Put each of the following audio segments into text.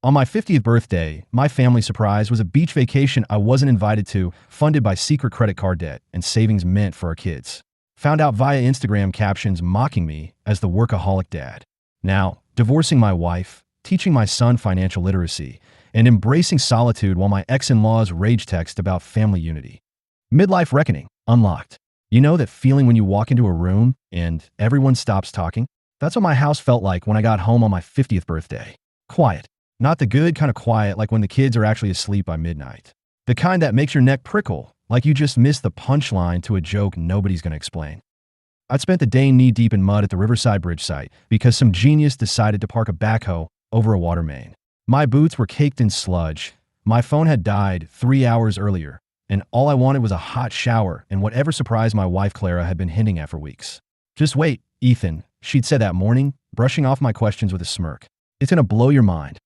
On my 50th birthday, my family surprise was a beach vacation I wasn't invited to, funded by secret credit card debt and savings meant for our kids. Found out via Instagram captions mocking me as the workaholic dad. Now, divorcing my wife, teaching my son financial literacy, and embracing solitude while my ex-in-laws rage text about family unity. Midlife reckoning unlocked. You know that feeling when you walk into a room and everyone stops talking? That's what my house felt like when I got home on my 50th birthday. Quiet. Not the good kind of quiet like when the kids are actually asleep by midnight. The kind that makes your neck prickle, like you just missed the punchline to a joke nobody's going to explain. I'd spent the day knee-deep in mud at the Riverside Bridge site because some genius decided to park a backhoe over a water main. My boots were caked in sludge. My phone had died 3 hours earlier, and all I wanted was a hot shower and whatever surprise my wife Clara had been hinting at for weeks. "Just wait, Ethan," she'd said that morning, brushing off my questions with a smirk. "It's gonna blow your mind."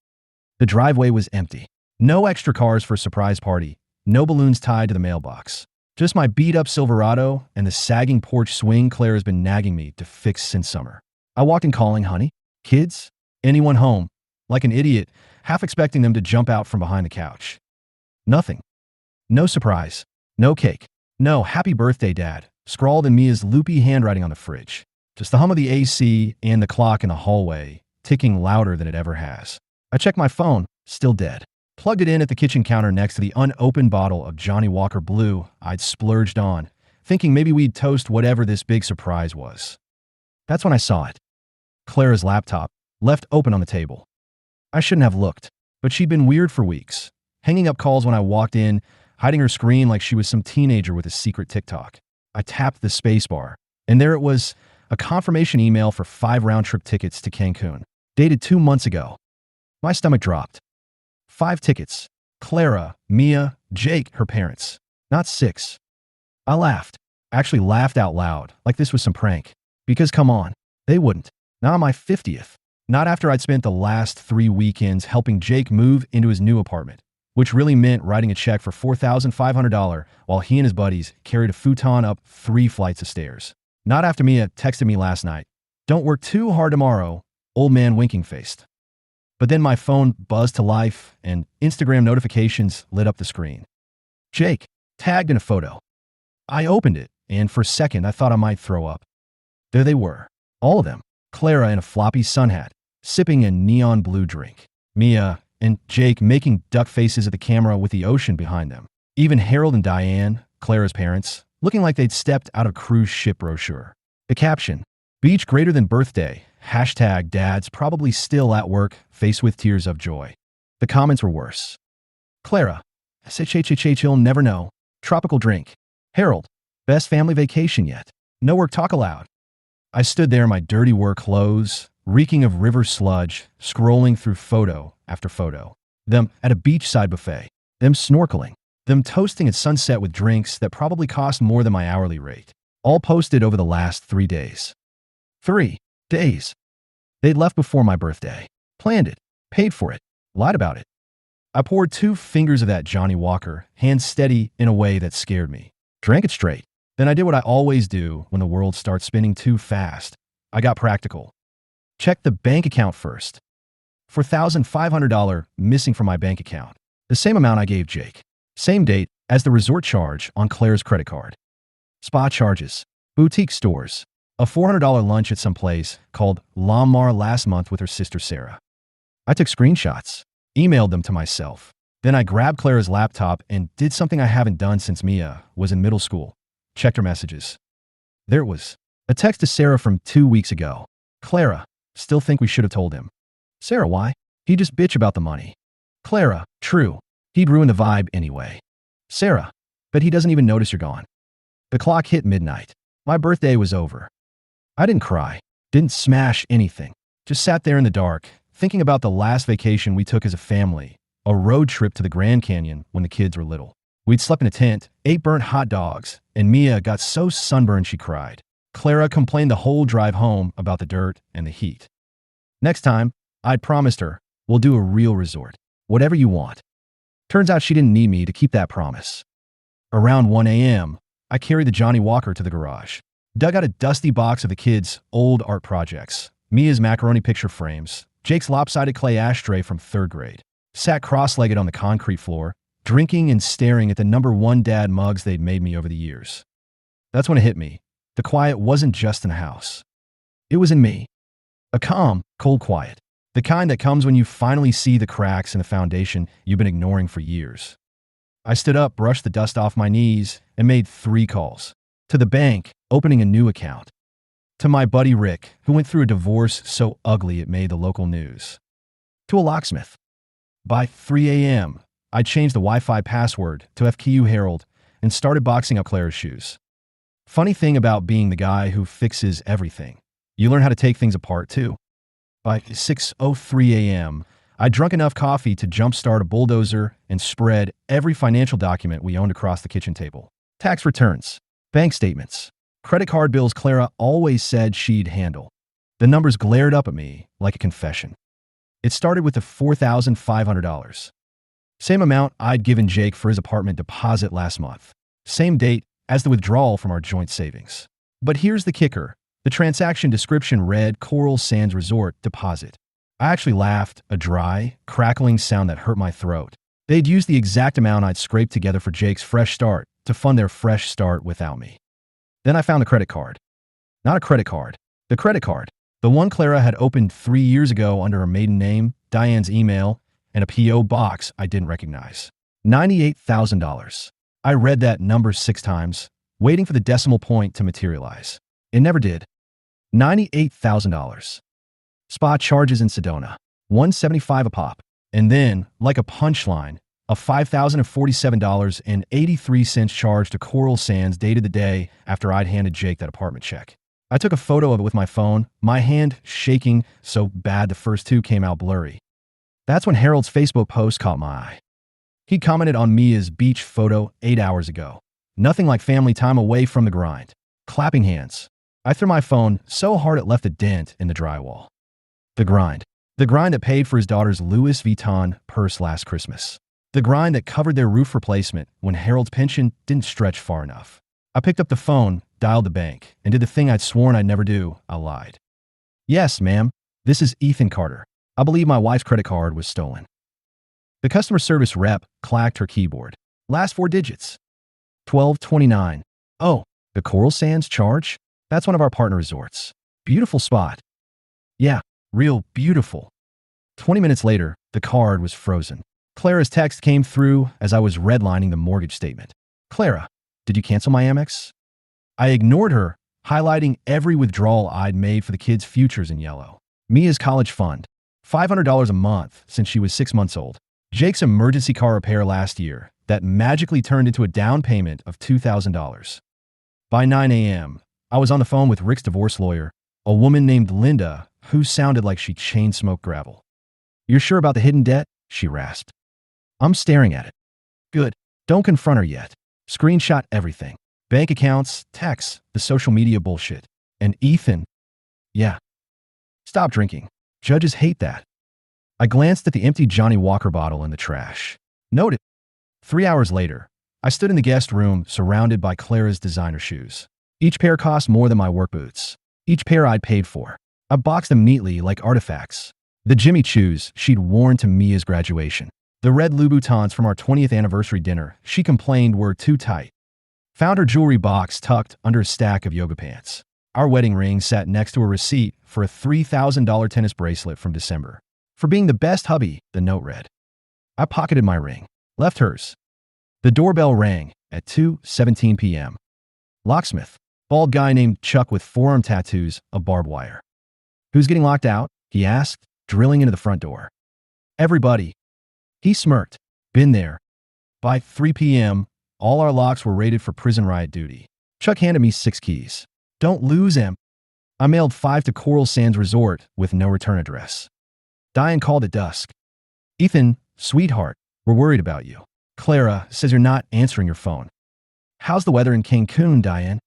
The driveway was empty. No extra cars for a surprise party. No balloons tied to the mailbox. Just my beat-up Silverado and the sagging porch swing Clara's been nagging me to fix since summer. I walked in calling, "Honey? Kids? Anyone home?" Like an idiot, half expecting them to jump out from behind the couch. Nothing. No surprise. No cake. No "Happy birthday, Dad," scrawled in Mia's loopy handwriting on the fridge. Just the hum of the AC and the clock in the hallway, ticking louder than it ever has. I checked my phone, still dead. Plugged it in at the kitchen counter next to the unopened bottle of Johnny Walker Blue I'd splurged on, thinking maybe we'd toast whatever this big surprise was. That's when I saw it. Clara's laptop, left open on the table. I shouldn't have looked, but she'd been weird for weeks, hanging up calls when I walked in, hiding her screen like she was some teenager with a secret TikTok. I tapped the spacebar, and there it was, a confirmation email for 5 round-trip tickets to Cancun, dated 2 months ago. My stomach dropped. 5 tickets. Clara, Mia, Jake, her parents. Not 6. I laughed. Actually laughed out loud, like this was some prank. Because come on, they wouldn't. Not on my 50th. Not after I'd spent the last 3 weekends helping Jake move into his new apartment, which really meant writing a check for $4,500 while he and his buddies carried a futon up 3 flights of stairs. Not after Mia texted me last night, "Don't work too hard tomorrow," old man winking-faced. But then my phone buzzed to life and Instagram notifications lit up the screen. Jake, tagged in a photo. I opened it, and for a second I thought I might throw up. There they were, all of them. Clara in a floppy sun hat, sipping a neon blue drink. Mia and Jake making duck faces at the camera with the ocean behind them. Even Harold and Diane, Clara's parents, looking like they'd stepped out of cruise ship brochure. The caption, "Beach greater than birthday. Hashtag dad's probably still at work, face with tears of joy." The comments were worse. Clara, "He'll never know. Tropical drink." Harold, "Best family vacation yet. No work talk allowed." I stood there in my dirty work clothes, reeking of river sludge, scrolling through photo after photo. Them at a beachside buffet. Them snorkeling. Them toasting at sunset with drinks that probably cost more than my hourly rate. All posted over the last 3 days. 3 days. They'd left before my birthday. Planned it. Paid for it. Lied about it. I poured 2 fingers of that Johnny Walker, hands steady in a way that scared me. Drank it straight. Then I did what I always do when the world starts spinning too fast. I got practical. Checked the bank account first. $4,500 missing from my bank account. The same amount I gave Jake. Same date as the resort charge on Claire's credit card. Spa charges. Boutique stores. A $400 lunch at some place called Lamar last month with her sister Sarah. I took screenshots, emailed them to myself. Then I grabbed Clara's laptop and did something I haven't done since Mia was in middle school. Checked her messages. There it was. A text to Sarah from 2 weeks ago. "Clara, still think we should have told him." Sarah, "Why? He just bitch about the money." Clara, "True. He'd ruin the vibe anyway." Sarah, "But he doesn't even notice you're gone." The clock hit midnight. My birthday was over. I didn't cry, didn't smash anything, just sat there in the dark, thinking about the last vacation we took as a family, a road trip to the Grand Canyon when the kids were little. We'd slept in a tent, ate burnt hot dogs, and Mia got so sunburned she cried. Clara complained the whole drive home about the dirt and the heat. Next time, I'd promised her, "We'll do a real resort. Whatever you want." Turns out she didn't need me to keep that promise. Around 1 a.m., I carried the Johnny Walker to the garage. Dug out a dusty box of the kids' old art projects, Mia's macaroni picture frames, Jake's lopsided clay ashtray from 3rd grade. Sat cross-legged on the concrete floor, drinking and staring at the number one dad mugs they'd made me over the years. That's when it hit me. The quiet wasn't just in the house. It was in me. A calm, cold quiet. The kind that comes when you finally see the cracks in the foundation you've been ignoring for years. I stood up, brushed the dust off my knees, and made 3 calls. To the bank, opening a new account. To my buddy Rick, who went through a divorce so ugly it made the local news. To a locksmith. By 3 a.m., I changed the Wi-Fi password to FQ Herald and started boxing up Clara's shoes. Funny thing about being the guy who fixes everything. You learn how to take things apart too. By 6:03 a.m., I drunk enough coffee to jumpstart a bulldozer and spread every financial document we owned across the kitchen table. Tax returns, bank statements, credit card bills Clara always said she'd handle. The numbers glared up at me like a confession. It started with the $4,500. Same amount I'd given Jake for his apartment deposit last month. Same date as the withdrawal from our joint savings. But here's the kicker. The transaction description read Coral Sands Resort Deposit. I actually laughed, a dry, crackling sound that hurt my throat. They'd used the exact amount I'd scraped together for Jake's fresh start to fund their fresh start without me. Then I found the credit card. Not a credit card. The credit card. The one Clara had opened 3 years ago under her maiden name, Diane's email, and a P.O. box I didn't recognize. $98,000. I read that number 6 times, waiting for the decimal point to materialize. It never did. $98,000. Spa charges in Sedona. $175 a pop. And then, like a punchline, a $5,047.83 charge to Coral Sands dated the day after I'd handed Jake that apartment check. I took a photo of it with my phone, my hand shaking so bad the first 2 came out blurry. That's when Harold's Facebook post caught my eye. He commented on Mia's beach photo 8 hours ago. Nothing like family time away from the grind. Clapping hands. I threw my phone so hard it left a dent in the drywall. The grind. The grind that paid for his daughter's Louis Vuitton purse last Christmas. The grind that covered their roof replacement when Harold's pension didn't stretch far enough. I picked up the phone, dialed the bank, and did the thing I'd sworn I'd never do. I lied. Yes, ma'am. This is Ethan Carter. I believe my wife's credit card was stolen. The customer service rep clacked her keyboard. Last 4 digits. 1229. Oh, the Coral Sands charge? That's one of our partner resorts. Beautiful spot. Yeah, real beautiful. 20 minutes later, the card was frozen. Clara's text came through as I was redlining the mortgage statement. Clara, did you cancel my Amex? I ignored her, highlighting every withdrawal I'd made for the kids' futures in yellow. Mia's college fund. $500 a month since she was 6 months old. Jake's emergency car repair last year that magically turned into a down payment of $2,000. By 9 a.m., I was on the phone with Rick's divorce lawyer, a woman named Linda, who sounded like she chain-smoked gravel. You're sure about the hidden debt? She rasped. I'm staring at it. Good. Don't confront her yet. Screenshot everything. Bank accounts, texts, the social media bullshit. And Ethan. Yeah. Stop drinking. Judges hate that. I glanced at the empty Johnny Walker bottle in the trash. Noted. 3 hours later, I stood in the guest room surrounded by Clara's designer shoes. Each pair cost more than my work boots. Each pair I'd paid for. I boxed them neatly like artifacts. The Jimmy Choos she'd worn to Mia's graduation. The red Louboutins from our 20th anniversary dinner she complained were too tight. Found her jewelry box tucked under a stack of yoga pants. Our wedding ring sat next to a receipt for a $3,000 tennis bracelet from December. For being the best hubby, the note read. I pocketed my ring. Left hers. The doorbell rang at 2:17 p.m. Locksmith. Bald guy named Chuck with forearm tattoos of barbed wire. Who's getting locked out? He asked, drilling into the front door. Everybody. He smirked. Been there. By 3 p.m., all our locks were rated for prison riot duty. Chuck handed me 6 keys. Don't lose him. I mailed 5 to Coral Sands Resort with no return address. Diane called at dusk. Ethan, sweetheart, we're worried about you. Clara says you're not answering your phone. How's the weather in Cancun, Diane?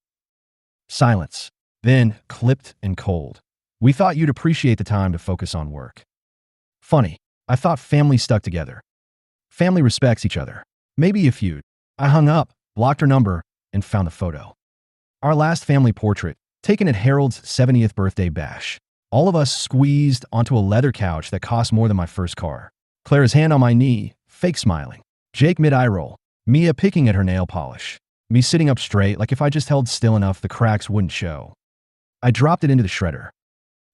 Silence. Then, clipped and cold. We thought you'd appreciate the time to focus on work. Funny. I thought family stuck together. Family respects each other. Maybe a feud. I hung up, blocked her number, and found the photo. Our last family portrait, taken at Harold's 70th birthday bash. All of us squeezed onto a leather couch that cost more than my first car. Clara's hand on my knee, fake smiling. Jake mid-eye roll. Mia picking at her nail polish. Me sitting up straight like if I just held still enough the cracks wouldn't show. I dropped it into the shredder.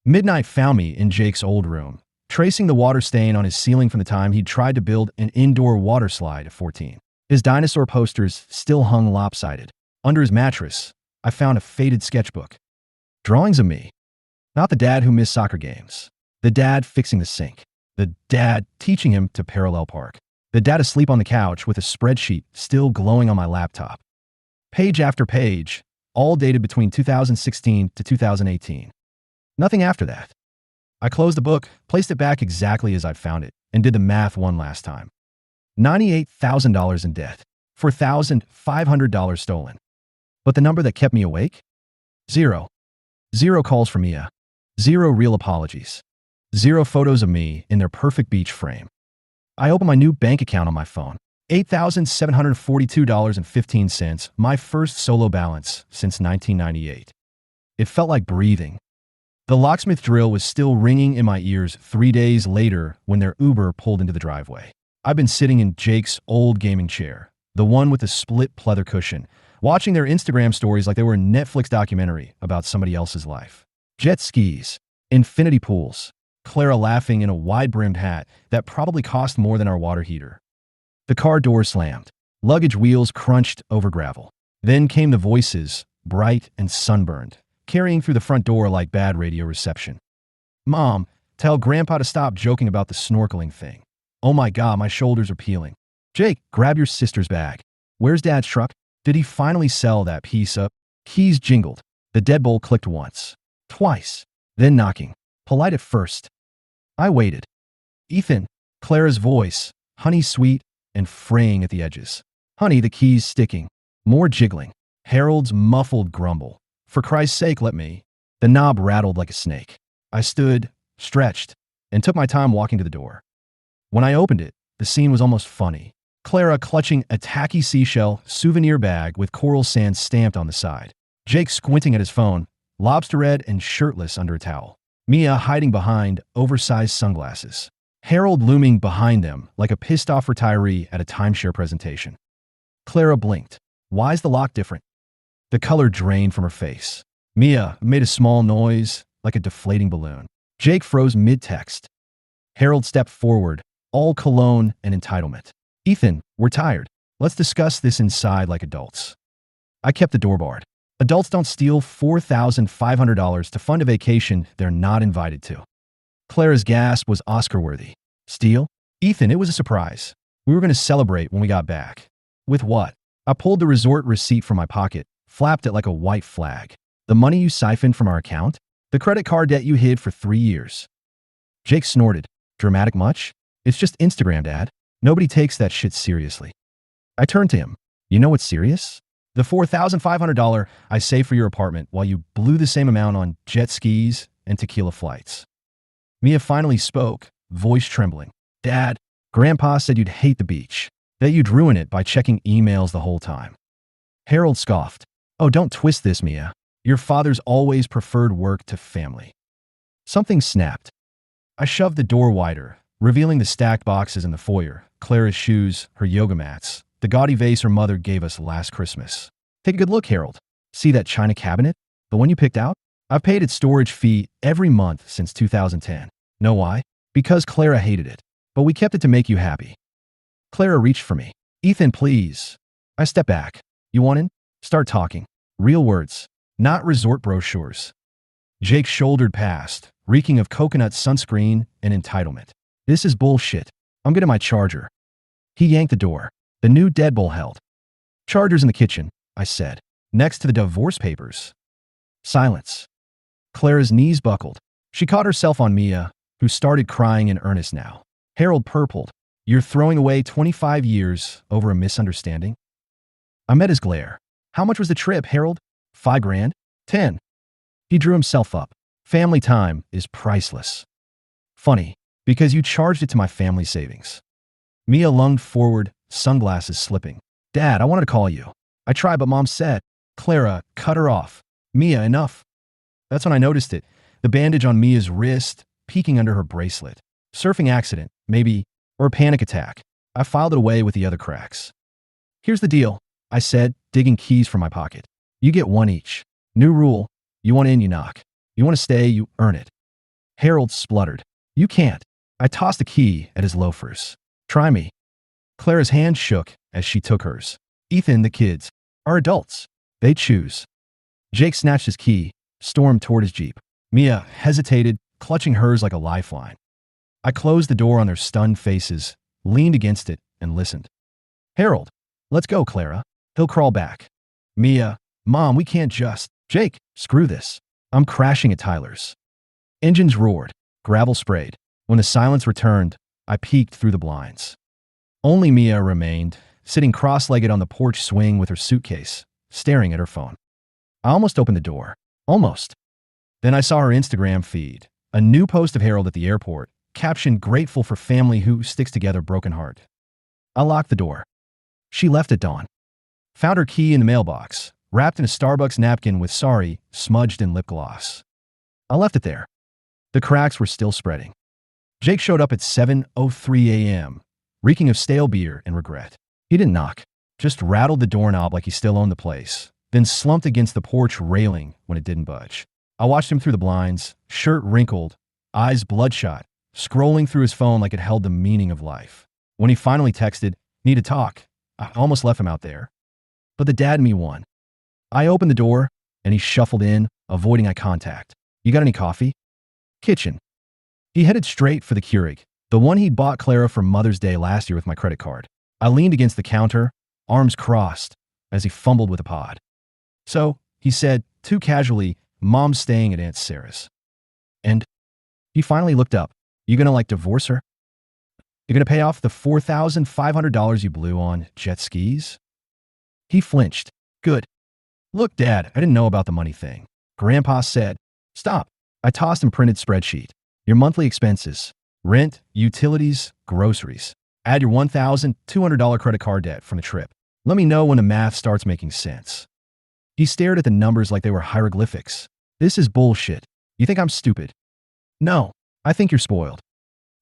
Midnight found me in Jake's old room, tracing the water stain on his ceiling from the time he'd tried to build an indoor water slide at 14. His dinosaur posters still hung lopsided. Under his mattress, I found a faded sketchbook. Drawings of me. Not the dad who missed soccer games. The dad fixing the sink. The dad teaching him to parallel park. The dad asleep on the couch with a spreadsheet still glowing on my laptop. Page after page, all dated between 2016 to 2018. Nothing after that. I closed the book, placed it back exactly as I'd found it, and did the math one last time. $98,000 in debt. $4,500 stolen. But the number that kept me awake? Zero. Zero calls from Mia. Zero real apologies. Zero photos of me in their perfect beach frame. I opened my new bank account on my phone. $8,742.15, my first solo balance since 1998. It felt like breathing. The locksmith drill was still ringing in my ears 3 days later when their Uber pulled into the driveway. I've been sitting in Jake's old gaming chair, the one with the split pleather cushion, watching their Instagram stories like they were a Netflix documentary about somebody else's life. Jet skis, infinity pools, Clara laughing in a wide-brimmed hat that probably cost more than our water heater. The car door slammed. Luggage wheels crunched over gravel. Then came the voices, bright and sunburned, carrying through the front door like bad radio reception. Mom, tell Grandpa to stop joking about the snorkeling thing. Oh my God, my shoulders are peeling. Jake, grab your sister's bag. Where's Dad's truck? Did he finally sell that piece up? Keys jingled. The deadbolt clicked once. Twice. Then knocking. Polite at first. I waited. Ethan, Clara's voice, honey sweet and fraying at the edges. Honey, the keys sticking. More jiggling. Harold's muffled grumble. For Christ's sake, let me. The knob rattled like a snake. I stood, stretched, and took my time walking to the door. When I opened it, the scene was almost funny. Clara clutching a tacky seashell souvenir bag with coral sand stamped on the side. Jake squinting at his phone, lobster red and shirtless under a towel. Mia hiding behind oversized sunglasses. Harold looming behind them like a pissed-off retiree at a timeshare presentation. Clara blinked. Why's the lock different? The color drained from her face. Mia made a small noise like a deflating balloon. Jake froze mid-text. Harold stepped forward, all cologne and entitlement. Ethan, we're tired. Let's discuss this inside like adults. I kept the door barred. Adults don't steal $4,500 to fund a vacation they're not invited to. Clara's gasp was Oscar-worthy. Steal? Ethan, it was a surprise. We were going to celebrate when we got back. With what? I pulled the resort receipt from my pocket, flapped it like a white flag. The money you siphoned from our account? The credit card debt you hid for 3 years. Jake snorted. Dramatic much? It's just Instagram, Dad. Nobody takes that shit seriously. I turned to him. You know what's serious? The $4,500 I saved for your apartment while you blew the same amount on jet skis and tequila flights. Mia finally spoke, voice trembling. Dad, Grandpa said you'd hate the beach, that you'd ruin it by checking emails the whole time. Harold scoffed. Oh, don't twist this, Mia. Your father's always preferred work to family. Something snapped. I shoved the door wider, revealing the stacked boxes in the foyer, Clara's shoes, her yoga mats, the gaudy vase her mother gave us last Christmas. Take a good look, Harold. See that china cabinet? The one you picked out? I've paid its storage fee every month since 2010. Know why? Because Clara hated it. But we kept it to make you happy. Clara reached for me. Ethan, please. I stepped back. You want in? Start talking. Real words. Not resort brochures. Jake shouldered past, reeking of coconut sunscreen and entitlement. This is bullshit. I'm getting my charger. He yanked the door. The new deadbolt held. Charger's in the kitchen, I said, next to the divorce papers. Silence. Clara's knees buckled. She caught herself on Mia, who started crying in earnest now. Harold purpled. You're throwing away 25 years over a misunderstanding? I met his glare. How much was the trip, Harold? $5,000? 10. He drew himself up. Family time is priceless. Funny, because you charged it to my family savings. Mia lunged forward, sunglasses slipping. Dad, I wanted to call you. I tried, but Mom said. Clara, cut her off. Mia, enough. That's when I noticed it. The bandage on Mia's wrist, peeking under her bracelet. Surfing accident, maybe, or a panic attack. I filed it away with the other cracks. Here's the deal, I said, digging keys from my pocket. You get one each. New rule. You want in, you knock. You want to stay, you earn it. Harold spluttered. You can't. I tossed a key at his loafers. Try me. Clara's hand shook as she took hers. Ethan, the kids, are adults. They choose. Jake snatched his key, stormed toward his Jeep. Mia hesitated, clutching hers like a lifeline. I closed the door on their stunned faces, leaned against it, and listened. Harold, let's go, Clara. He'll crawl back. Mia, Mom, we can't just. Jake, screw this. I'm crashing at Tyler's. Engines roared. Gravel sprayed. When the silence returned, I peeked through the blinds. Only Mia remained, sitting cross-legged on the porch swing with her suitcase, staring at her phone. I almost opened the door. Almost. Then I saw her Instagram feed. A new post of Harold at the airport, captioned grateful for family who sticks together broken heart. I locked the door. She left at dawn. Found her key in the mailbox, wrapped in a Starbucks napkin with sorry smudged in lip gloss. I left it there. The cracks were still spreading. Jake showed up at 7:03 a.m., reeking of stale beer and regret. He didn't knock, just rattled the doorknob like he still owned the place, then slumped against the porch railing when it didn't budge. I watched him through the blinds, shirt wrinkled, eyes bloodshot, scrolling through his phone like it held the meaning of life. When he finally texted, "Need to talk," I almost left him out there. But the dad in me won. I opened the door, and he shuffled in, avoiding eye contact. You got any coffee? Kitchen. He headed straight for the Keurig, the one he'd bought Clara for Mother's Day last year with my credit card. I leaned against the counter, arms crossed, as he fumbled with a pod. So, he said, too casually, Mom's staying at Aunt Sarah's. And he finally looked up. You gonna, divorce her? You gonna pay off the $4,500 you blew on jet skis? He flinched. Good. Look, Dad, I didn't know about the money thing. Grandpa said. Stop. I tossed him printed spreadsheet. Your monthly expenses. Rent, utilities, groceries. Add your $1,200 credit card debt from the trip. Let me know when the math starts making sense. He stared at the numbers like they were hieroglyphics. This is bullshit. You think I'm stupid? No, I think you're spoiled.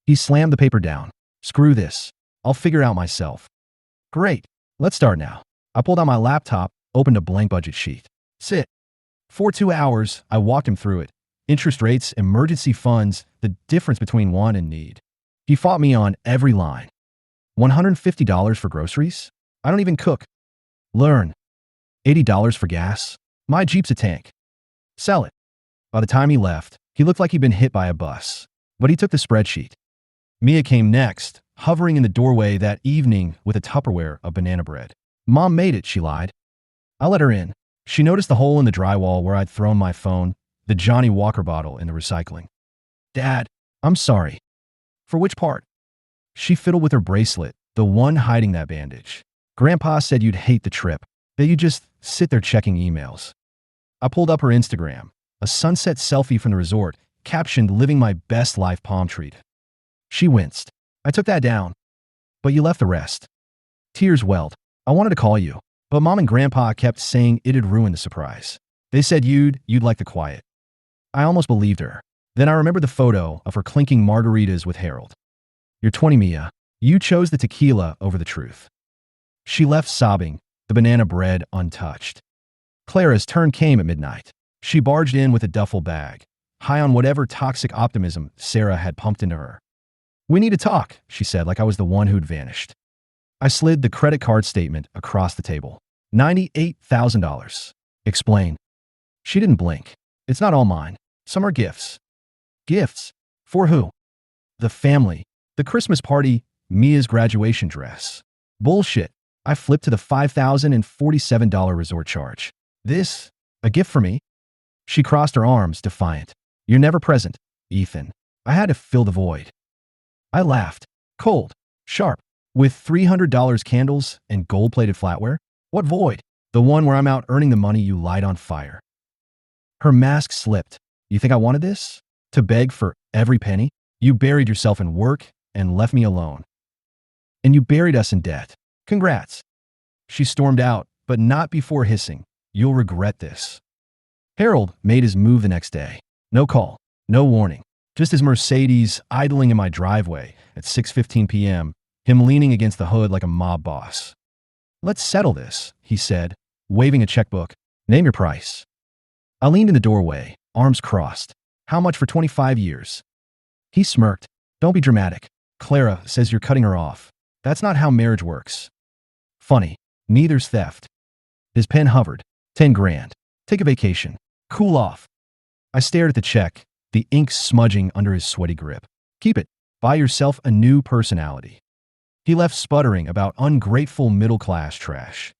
He slammed the paper down. Screw this. I'll figure it out myself. Great. Let's start now. I pulled out my laptop, opened a blank budget sheet. Sit. For 2 hours, I walked him through it. Interest rates, emergency funds, the difference between want and need. He fought me on every line. $150 for groceries? I don't even cook. Learn. $80 for gas? My Jeep's a tank. Sell it. By the time he left, he looked like he'd been hit by a bus. But he took the spreadsheet. Mia came next, hovering in the doorway that evening with a Tupperware of banana bread. Mom made it, she lied. I let her in. She noticed the hole in the drywall where I'd thrown my phone, the Johnny Walker bottle in the recycling. Dad, I'm sorry. For which part? She fiddled with her bracelet, the one hiding that bandage. Grandpa said you'd hate the trip, that you'd just sit there checking emails. I pulled up her Instagram, a sunset selfie from the resort, captioned living my best life palm treat. She winced. I took that down. But you left the rest. Tears welled. I wanted to call you, but Mom and Grandpa kept saying it'd ruin the surprise. They said you'd like the quiet. I almost believed her. Then I remembered the photo of her clinking margaritas with Harold. You're 20, Mia. You chose the tequila over the truth. She left sobbing, the banana bread untouched. Clara's turn came at midnight. She barged in with a duffel bag, high on whatever toxic optimism Sarah had pumped into her. We need to talk, she said like I was the one who'd vanished. I slid the credit card statement across the table. $98,000. Explain. She didn't blink. It's not all mine. Some are gifts. Gifts? For who? The family. The Christmas party. Mia's graduation dress. Bullshit. I flipped to the $5,047 resort charge. This? A gift for me? She crossed her arms, defiant. You're never present, Ethan. I had to fill the void. I laughed. Cold. Sharp. With $300 candles and gold-plated flatware? What void? The one where I'm out earning the money you light on fire. Her mask slipped. You think I wanted this? To beg for every penny? You buried yourself in work and left me alone. And you buried us in debt. Congrats. She stormed out, but not before hissing. You'll regret this. Harold made his move the next day. No call. No warning. Just as Mercedes idling in my driveway at 6:15 p.m., him leaning against the hood like a mob boss. "Let's settle this," he said, waving a checkbook. "Name your price." I leaned in the doorway, arms crossed. "How much for 25 years? He smirked. "Don't be dramatic. Clara says you're cutting her off. That's not how marriage works." "Funny. Neither's theft." His pen hovered. 10 grand. Take a vacation. Cool off. I stared at the check, the ink smudging under his sweaty grip. "Keep it. Buy yourself a new personality." He left sputtering about ungrateful middle-class trash.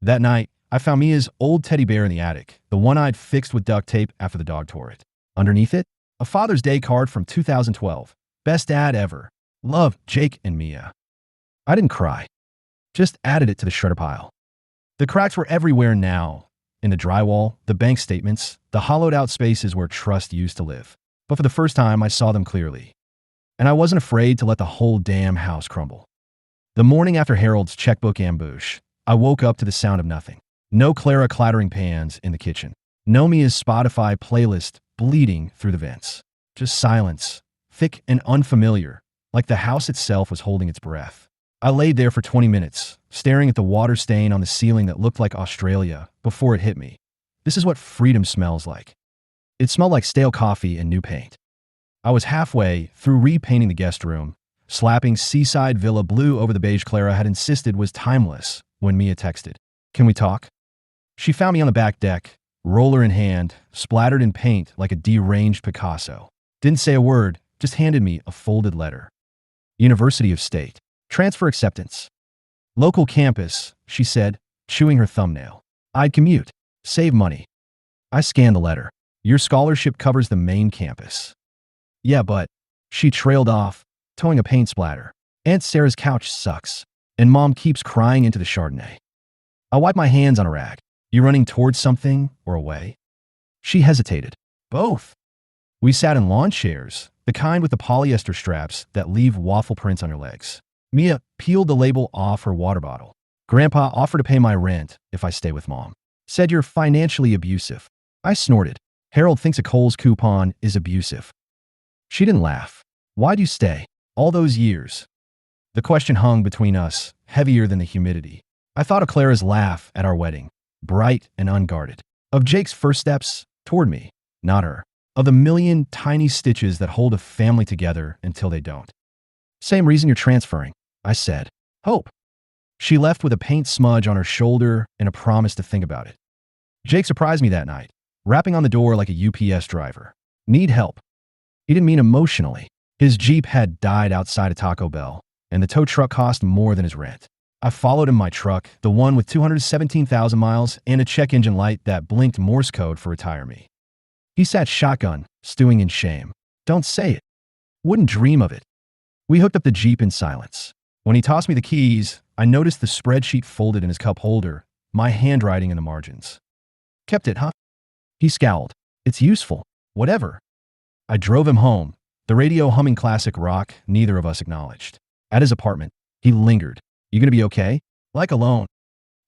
That night, I found Mia's old teddy bear in the attic, the one I'd fixed with duct tape after the dog tore it. Underneath it, a Father's Day card from 2012. "Best dad ever. Love, Jake and Mia." I didn't cry. Just added it to the shredder pile. The cracks were everywhere now. In the drywall, the bank statements, the hollowed-out spaces where trust used to live. But for the first time, I saw them clearly. And I wasn't afraid to let the whole damn house crumble. The morning after Harold's checkbook ambush, I woke up to the sound of nothing. No Clara clattering pans in the kitchen. No Mia's Spotify playlist bleeding through the vents. Just silence, thick and unfamiliar, like the house itself was holding its breath. I laid there for 20 minutes, staring at the water stain on the ceiling that looked like Australia before it hit me. This is what freedom smells like. It smelled like stale coffee and new paint. I was halfway through repainting the guest room, slapping seaside villa blue over the beige Clara had insisted was timeless, when Mia texted, "Can we talk?" She found me on the back deck, roller in hand, splattered in paint like a deranged Picasso. Didn't say a word, just handed me a folded letter. University of State. Transfer acceptance. Local campus, she said, chewing her thumbnail. I'd commute. Save money. I scanned the letter. Your scholarship covers the main campus. Yeah, but she trailed off, towing a paint splatter. Aunt Sarah's couch sucks, and Mom keeps crying into the Chardonnay. I wiped my hands on a rag. You running towards something or away? She hesitated. Both. We sat in lawn chairs, the kind with the polyester straps that leave waffle prints on your legs. Mia peeled the label off her water bottle. Grandpa offered to pay my rent if I stay with Mom. Said you're financially abusive. I snorted. Harold thinks a Kohl's coupon is abusive. She didn't laugh. Why'd you stay? All those years. The question hung between us, heavier than the humidity. I thought of Clara's laugh at our wedding, bright and unguarded. Of Jake's first steps toward me, not her. Of the million tiny stitches that hold a family together until they don't. Same reason you're transferring, I said. Hope. She left with a paint smudge on her shoulder and a promise to think about it. Jake surprised me that night, rapping on the door like a UPS driver. Need help. He didn't mean emotionally. His Jeep had died outside a Taco Bell, and the tow truck cost more than his rent. I followed him my truck, the one with 217,000 miles and a check engine light that blinked Morse code for retire me. He sat shotgun, stewing in shame. Don't say it. Wouldn't dream of it. We hooked up the Jeep in silence. When he tossed me the keys, I noticed the spreadsheet folded in his cup holder, my handwriting in the margins. Kept it, huh? He scowled. It's useful. Whatever. I drove him home, the radio humming classic rock neither of us acknowledged. At his apartment, he lingered. You gonna be okay? Like alone.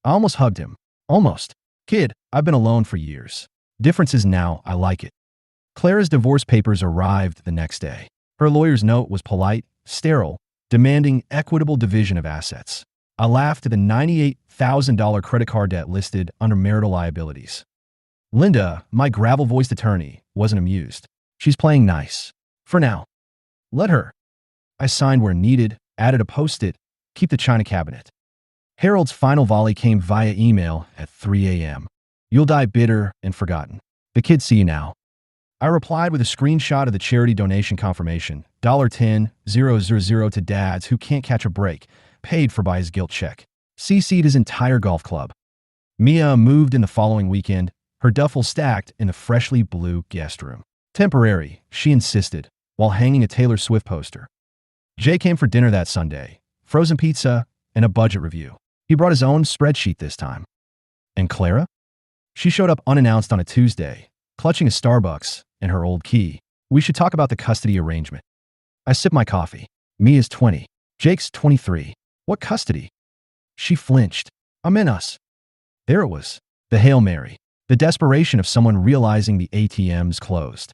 I almost hugged him. Almost. Kid, I've been alone for years. Difference is now I like it. Clara's divorce papers arrived the next day. Her lawyer's note was polite, sterile, demanding equitable division of assets. I laughed at the $98,000 credit card debt listed under marital liabilities. Linda, my gravel-voiced attorney, wasn't amused. She's playing nice. For now. Let her. I signed where needed, added a post-it, keep the china cabinet. Harold's final volley came via email at 3 a.m. You'll die bitter and forgotten. The kids see you now. I replied with a screenshot of the charity donation confirmation, $10,000 to dads who can't catch a break, paid for by his guilt check. CC'd his entire golf club. Mia moved in the following weekend, her duffel stacked in the freshly blue guest room. Temporary, she insisted, while hanging a Taylor Swift poster. Jay came for dinner that Sunday, frozen pizza, and a budget review. He brought his own spreadsheet this time. And Clara? She showed up unannounced on a Tuesday, clutching a Starbucks and her old key. We should talk about the custody arrangement. I sipped my coffee. Mia's 20. Jake's 23. What custody? She flinched. I'm in us. There it was. The Hail Mary. The desperation of someone realizing the ATM's closed.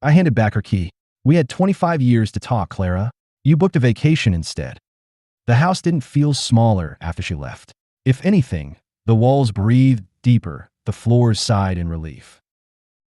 I handed back her key. We had 25 years to talk, Clara. You booked a vacation instead. The house didn't feel smaller after she left. If anything, the walls breathed deeper, the floors sighed in relief.